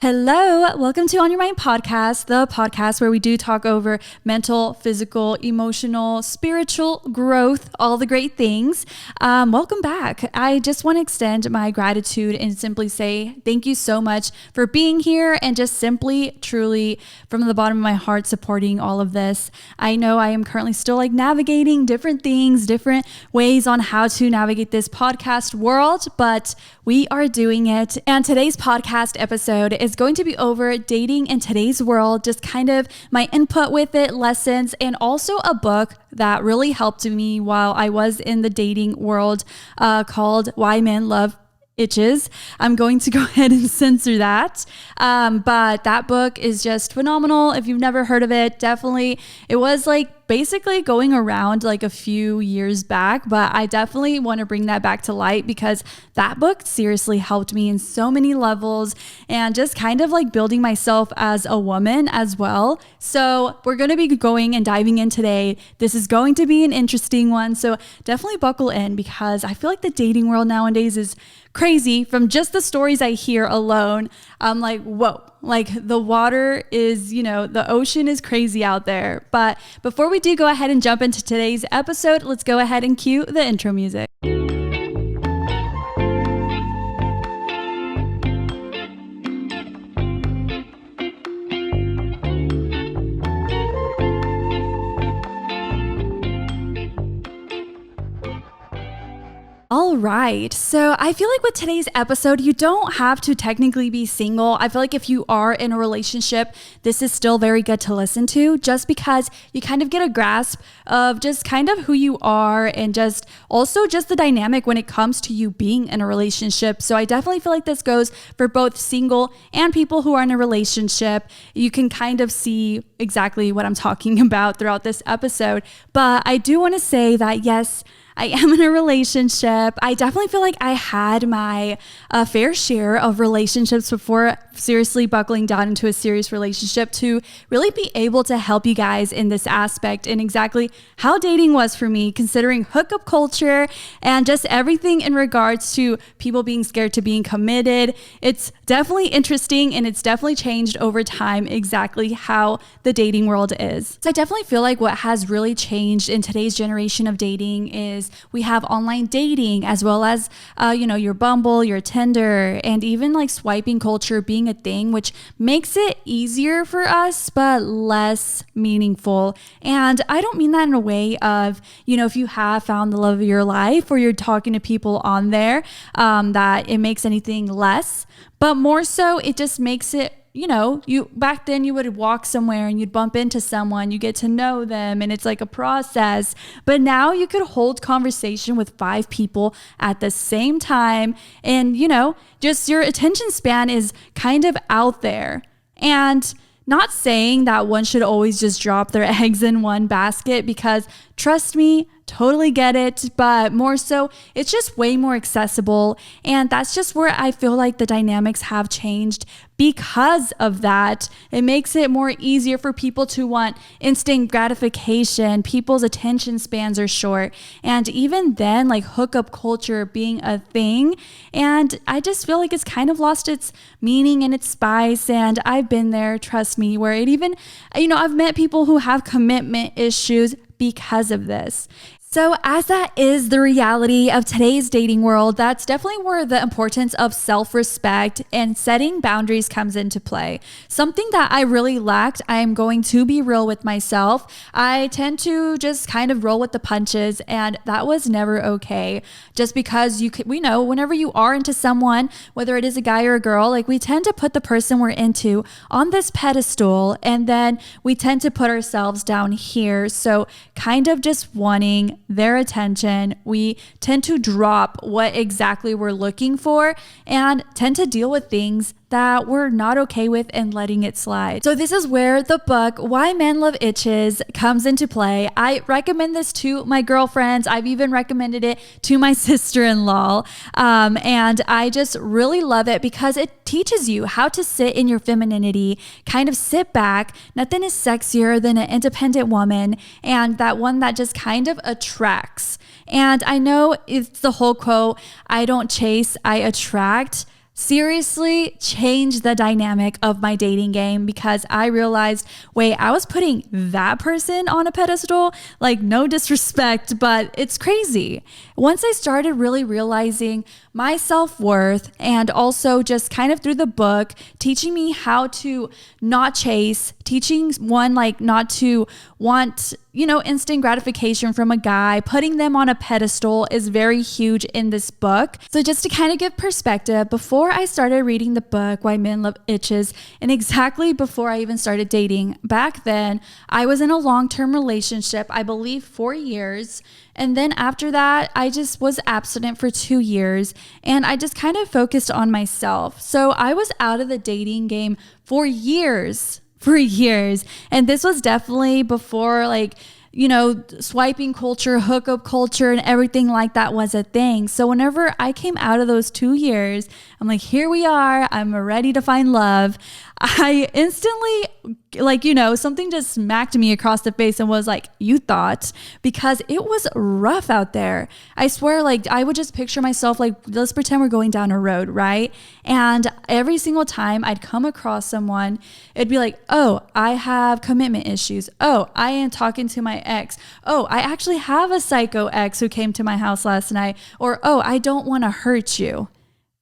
Hello, welcome to On Your Mind podcast, the podcast where we do talk over mental, physical, emotional, spiritual growth, all the great things. Welcome back. I just want to extend my gratitude and simply say thank you so much for being here and just simply, truly, from the bottom of my heart, supporting all of this. I know I am currently still navigating different things, different ways on how to navigate this podcast world, but we are doing it. And today's podcast episode is going to be over dating in today's world, just kind of my input with it, lessons, and also a book that really helped me while I was in the dating world called Why Men Love Itches. I'm going to go ahead and censor that. But that book is just phenomenal. If you've never heard of it, definitely. It was basically going around a few years back, but I definitely want to bring that back to light because that book seriously helped me in so many levels and just kind of building myself as a woman as well. So we're going to be going and diving in today. This is going to be an interesting one. So definitely buckle in because I feel like the dating world nowadays is crazy. From just the stories I hear alone, I'm like, whoa. The water is, the ocean is crazy out there. But before we do go ahead and jump into today's episode, let's go ahead and cue the intro music. All right. So I feel like with today's episode, you don't have to technically be single. I feel like if you are in a relationship, this is still very good to listen to just because you kind of get a grasp of just kind of who you are and just also just the dynamic when it comes to you being in a relationship. So I definitely feel like this goes for both single and people who are in a relationship. You can kind of see exactly what I'm talking about throughout this episode. But I do want to say that yes, I am in a relationship. I definitely feel like I had my fair share of relationships before seriously buckling down into a serious relationship to really be able to help you guys in this aspect and exactly how dating was for me, considering hookup culture and just everything in regards to people being scared to being committed. It's definitely interesting and it's definitely changed over time exactly how the dating world is. So I definitely feel like what has really changed in today's generation of dating is we have online dating as well as, your Bumble, your Tinder, and even swiping culture being a thing, which makes it easier for us, but less meaningful. And I don't mean that in a way of, if you have found the love of your life or you're talking to people on there, that it makes anything less, but more so it just makes it you back then you would walk somewhere and you'd bump into someone, you get to know them and it's a process. But now you could hold conversation with 5 people at the same time. And, just your attention span is kind of out there. And not saying that one should always just drop their eggs in one basket because trust me, totally get it, but more so it's just way more accessible. And that's just where I feel like the dynamics have changed because of that. It makes it more easier for people to want instant gratification. People's attention spans are short. And even then, hookup culture being a thing. And I just feel like it's kind of lost its meaning and its spice. And I've been there, trust me, where it even, I've met people who have commitment issues because of this. So as that is the reality of today's dating world, that's definitely where the importance of self-respect and setting boundaries comes into play. Something that I really lacked, I am going to be real with myself. I tend to just kind of roll with the punches, and that was never okay. Just because we know whenever you are into someone, whether it is a guy or a girl, we tend to put the person we're into on this pedestal, and then we tend to put ourselves down here. So kind of just wanting their attention. We tend to drop what exactly we're looking for and tend to deal with things that we're not okay with and letting it slide. So this is where the book, Why Men Love Itches, comes into play. I recommend this to my girlfriends. I've even recommended it to my sister-in-law. And I just really love it because it teaches you how to sit in your femininity, kind of sit back. Nothing is sexier than an independent woman, and that one that just kind of attracts. And I know it's the whole quote, I don't chase, I attract. seriously changed the dynamic of my dating game because I realized, wait, I was putting that person on a pedestal. Like, no disrespect, but it's crazy. Once I started really realizing my self-worth, and also just kind of through the book teaching me how to not chase, teaching one like not to want, instant gratification from a guy, putting them on a pedestal is very huge in this book. So just to kind of give perspective, before I started reading the book Why Men Love Itches, and exactly before I even started dating, back then I was in a long-term relationship, I believe 4 years. And then after that, I just was abstinent for 2 years, and I just kind of focused on myself. So I was out of the dating game for years. And this was definitely before swiping culture, hookup culture, and everything like that was a thing. So whenever I came out of those 2 years, I'm like, here we are. I'm ready to find love. I instantly, something just smacked me across the face and was like, you thought, because it was rough out there. I swear, I would just picture myself, let's pretend we're going down a road, right? And every single time I'd come across someone, it'd be like, oh, I have commitment issues. Oh, I am talking to my ex. Oh, I actually have a psycho ex who came to my house last night. Or, oh, I don't want to hurt you.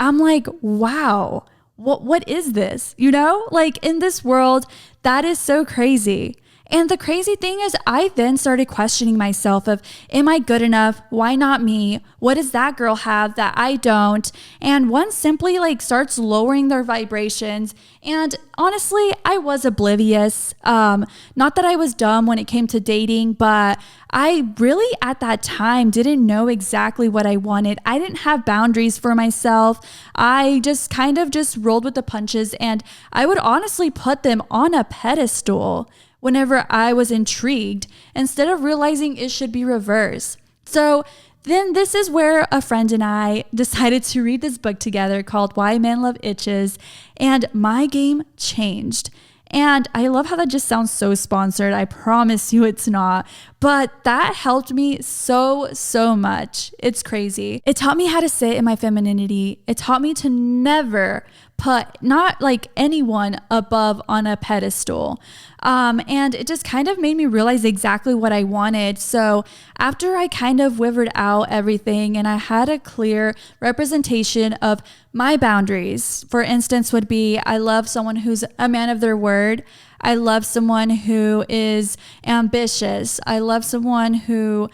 I'm like, wow. What is this? In this world, that is so crazy. And the crazy thing is, I then started questioning myself of, am I good enough? Why not me? What does that girl have that I don't? And one simply starts lowering their vibrations. And honestly, I was oblivious. Not that I was dumb when it came to dating, but I really at that time didn't know exactly what I wanted. I didn't have boundaries for myself. I just kind of just rolled with the punches, and I would honestly put them on a pedestal whenever I was intrigued, instead of realizing it should be reversed. So then this is where a friend and I decided to read this book together called Why Men Love Itches, and my game changed. And I love how that just sounds so sponsored. I promise you it's not. But that helped me so much. It's crazy. It taught me how to sit in my femininity. It taught me to never put not anyone above on a pedestal. And it just kind of made me realize exactly what I wanted. So after I kind of withered out everything and I had a clear representation of my boundaries, for instance, would be, I love someone who's a man of their word. I love someone who is ambitious. I love someone who,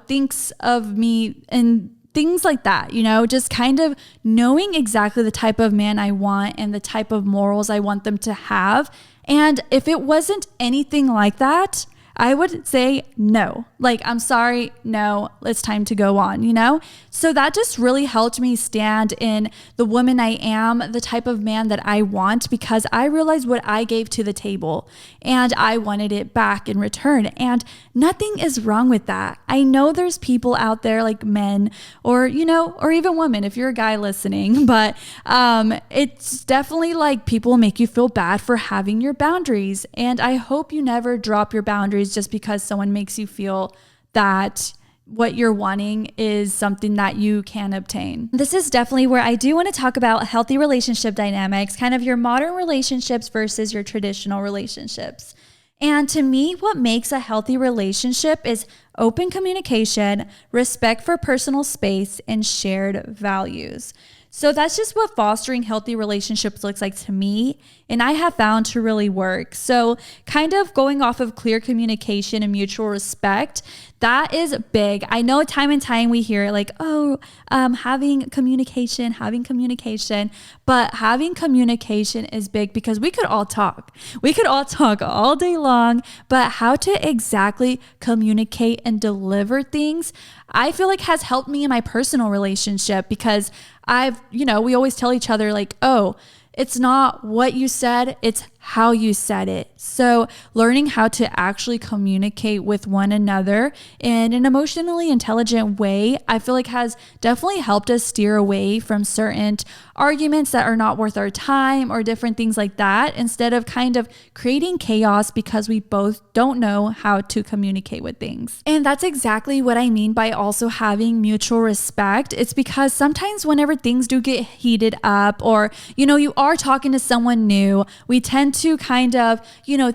thinks of me and things like that, just kind of knowing exactly the type of man I want and the type of morals I want them to have. And if it wasn't anything like that, I would say no. I'm sorry, no, it's time to go on, So that just really helped me stand in the woman I am, the type of man that I want, because I realized what I gave to the table and I wanted it back in return. And nothing is wrong with that. I know there's people out there like men or, or even women, if you're a guy listening, but it's definitely people make you feel bad for having your boundaries. And I hope you never drop your boundaries just because someone makes you feel that what you're wanting is something that you can obtain. This is definitely where I do want to talk about healthy relationship dynamics, kind of your modern relationships versus your traditional relationships. And to me, what makes a healthy relationship is open communication, respect for personal space, and shared values. So that's just what fostering healthy relationships looks like to me, and I have found to really work. So kind of going off of clear communication and mutual respect, that is big. I know time and time we hear having communication, but having communication is big because we could all talk. We could all talk all day long, but how to exactly communicate and deliver things, I feel has helped me in my personal relationship because we always tell each other oh, it's not what you said, it's how you said it. So learning how to actually communicate with one another in an emotionally intelligent way, I feel like has definitely helped us steer away from certain arguments that are not worth our time or different things like that, instead of kind of creating chaos because we both don't know how to communicate with things. And that's exactly what I mean by also having mutual respect. It's because sometimes whenever things do get heated up, or, you are talking to someone new, we tend to kind of,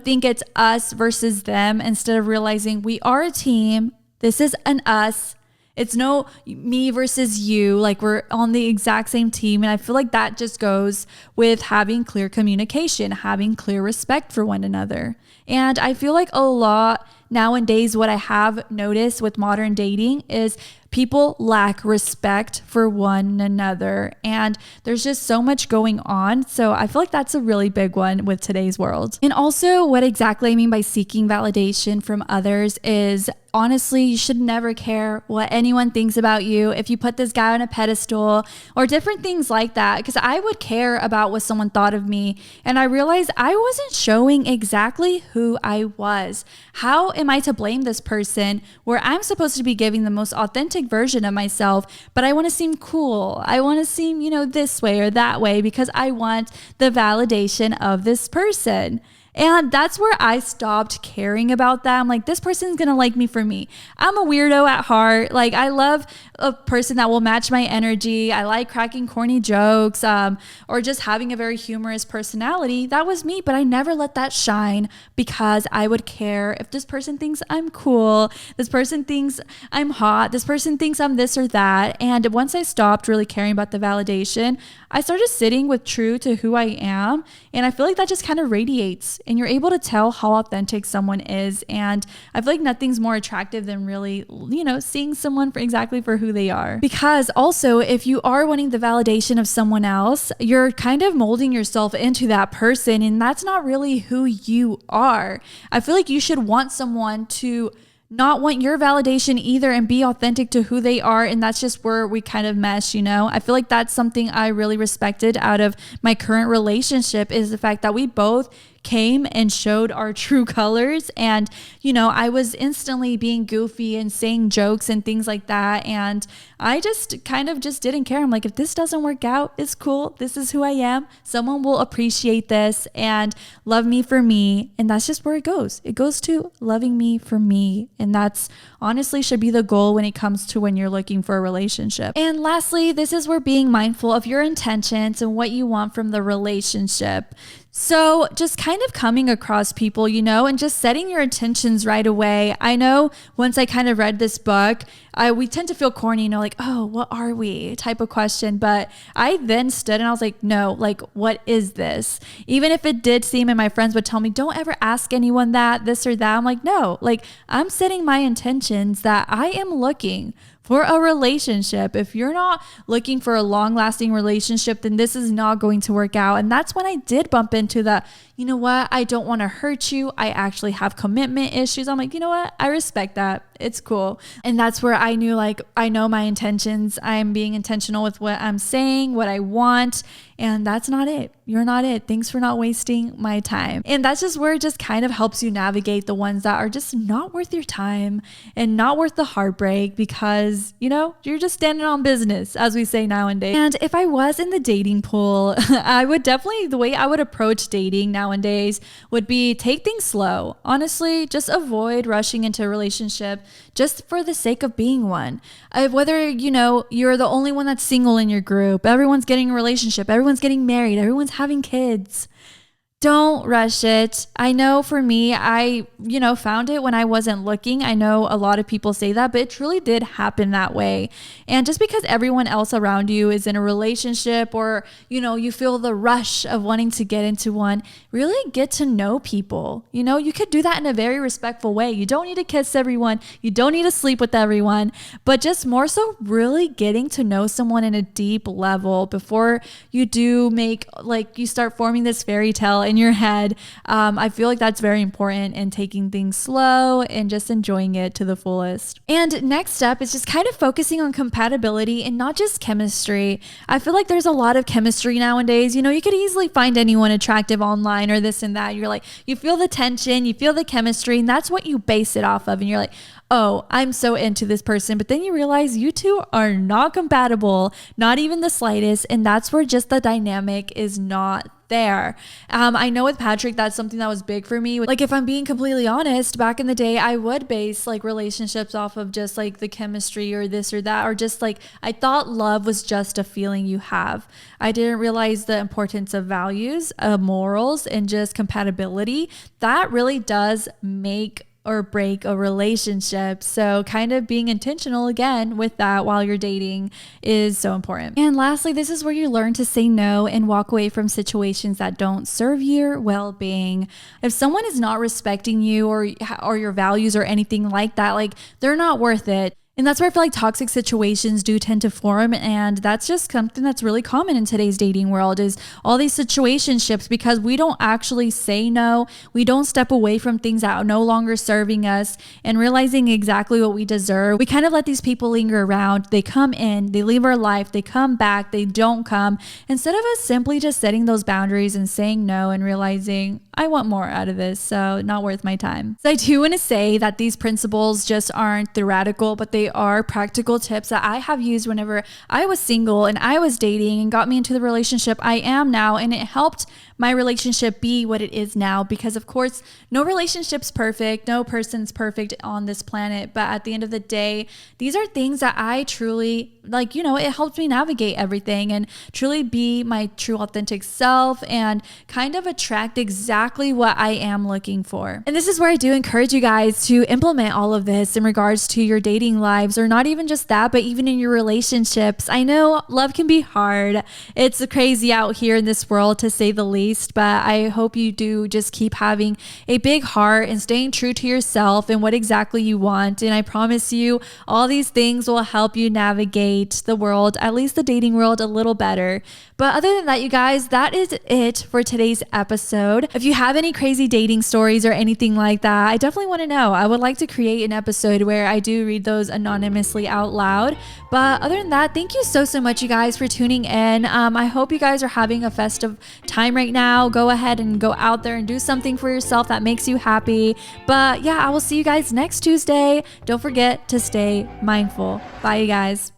think it's us versus them instead of realizing we are a team. This is an us. It's no me versus you, like we're on the exact same team. And I feel like that just goes with having clear communication, having clear respect for one another. And I feel like a lot nowadays, what I have noticed with modern dating is people lack respect for one another. And there's just so much going on. So I feel like that's a really big one with today's world. And also, what exactly I mean by seeking validation from others is, honestly, you should never care what anyone thinks about you. If you put this guy on a pedestal or different things like that, because I would care about what someone thought of me. And I realized I wasn't showing exactly who I was. How am I to blame this person where I'm supposed to be giving the most authentic version of myself, but I want to seem cool. I want to seem, this way or that way because I want the validation of this person. And that's where I stopped caring about that. I'm like, this person's going to like me for me. I'm a weirdo at heart. Like, I love a person that will match my energy. I like cracking corny jokes, or just having a very humorous personality. That was me, but I never let that shine because I would care if this person thinks I'm cool, this person thinks I'm hot, this person thinks I'm this or that. And once I stopped really caring about the validation, I started sitting with true to who I am. And I feel like that just kind of radiates and you're able to tell how authentic someone is. And I feel like nothing's more attractive than really, seeing someone for who they are. Because also, if you are wanting the validation of someone else, you're kind of molding yourself into that person. And that's not really who you are. I feel like you should want someone to not want your validation either and be authentic to who they are. And that's just where we kind of mesh, I feel like that's something I really respected out of my current relationship, is the fact that we both came and showed our true colors. And, I was instantly being goofy and saying jokes and things like that. And I just kind of just didn't care. I'm like, if this doesn't work out, it's cool. This is who I am. Someone will appreciate this and love me for me. And that's just where it goes. It goes to loving me for me. And that's honestly should be the goal when it comes to when you're looking for a relationship. And lastly, this is where being mindful of your intentions and what you want from the relationship. So just kind of coming across people, and just setting your intentions right away. I know once I kind of read this book, we tend to feel corny, like, oh, what are we type of question. But I then stood and I was like, no, like, what is this? Even if it did seem, and my friends would tell me, don't ever ask anyone that, this or that. I'm like, no, like, I'm setting my intentions that I am looking for a relationship. If you're not looking for a long-lasting relationship, then this is not going to work out. And that's when I did bump into the, you know what, I don't want to hurt you. I actually have commitment issues. I'm like, you know what, I respect that. It's cool. And that's where I knew, like, I know my intentions. I'm being intentional with what I'm saying, what I want. And that's not it. You're not it. Thanks for not wasting my time. And that's just where it just kind of helps you navigate the ones that are just not worth your time and not worth the heartbreak, because, you're just standing on business, as we say nowadays. And if I was in the dating pool, I would definitely, the way I would approach dating nowadays would be take things slow. Honestly, just avoid rushing into a relationship just for the sake of being one. Whether, you're the only one that's single in your group, everyone's getting a relationship, everyone's getting married, everyone's having kids. Don't rush it. I know for me, I, found it when I wasn't looking. I know a lot of people say that, but it truly did happen that way. And just because everyone else around you is in a relationship, or, you feel the rush of wanting to get into one, really get to know people. You could do that in a very respectful way. You don't need to kiss everyone. You don't need to sleep with everyone, but just more so really getting to know someone in a deep level before you do make, like, you start forming this fairy tale in your head. I feel like that's very important in taking things slow and just enjoying it to the fullest. And next step is just kind of focusing on compatibility and not just chemistry. I feel like there's a lot of chemistry nowadays. You know, you could easily find anyone attractive online or this and that. You're like, you feel the tension, you feel the chemistry, and that's what you base it off of. And you're like, oh, I'm so into this person. But then you realize you two are not compatible, not even the slightest. And that's where just the dynamic is not there. I know with Patrick, that's something that was big for me. Like, if I'm being completely honest, back in the day, I would base like relationships off of just like the chemistry or this or that, or just like, I thought love was just a feeling you have. I didn't realize the importance of values, morals, and just compatibility. That really does make or break a relationship. So kind of being intentional again with that while you're dating is so important. And lastly, this is where you learn to say no and walk away from situations that don't serve your well-being. If someone is not respecting you or your values or anything like that, like, they're not worth it. And that's where I feel like toxic situations do tend to form. And that's just something that's really common in today's dating world, is all these situationships, because we don't actually say no. We don't step away from things that are no longer serving us and realizing exactly what we deserve. We kind of let these people linger around. They come in, they leave our life, they come back, they don't come. Instead of us simply just setting those boundaries and saying no and realizing, I want more out of this, so not worth my time. So I do want to say that these principles just aren't theoretical, but they are practical tips that I have used whenever I was single and I was dating and got me into the relationship I am now. And it helped my relationship be what it is now, because of course, no relationship's perfect. No person's perfect on this planet. But at the end of the day, these are things that I truly like, you know, it helped me navigate everything and truly be my true authentic self and kind of attract exactly what I am looking for. And this is where I do encourage you guys to implement all of this in regards to your dating lives, or not even just that, but even in your relationships. I know love can be hard. It's crazy out here in this world, to say the least, but I hope you do just keep having a big heart and staying true to yourself and what exactly you want. And I promise you, all these things will help you navigate the world, at least the dating world, a little better. But other than that, you guys, that is it for today's episode. If you have any crazy dating stories or anything like that, I definitely want to know. I would like to create an episode where I do read those anonymously out loud. But other than that, thank you so much, you guys, for tuning in. I hope you guys are having a festive time right now. Go ahead and go out there and do something for yourself that makes you happy. But yeah, I will see you guys next Tuesday. Don't forget to stay mindful. Bye, you guys.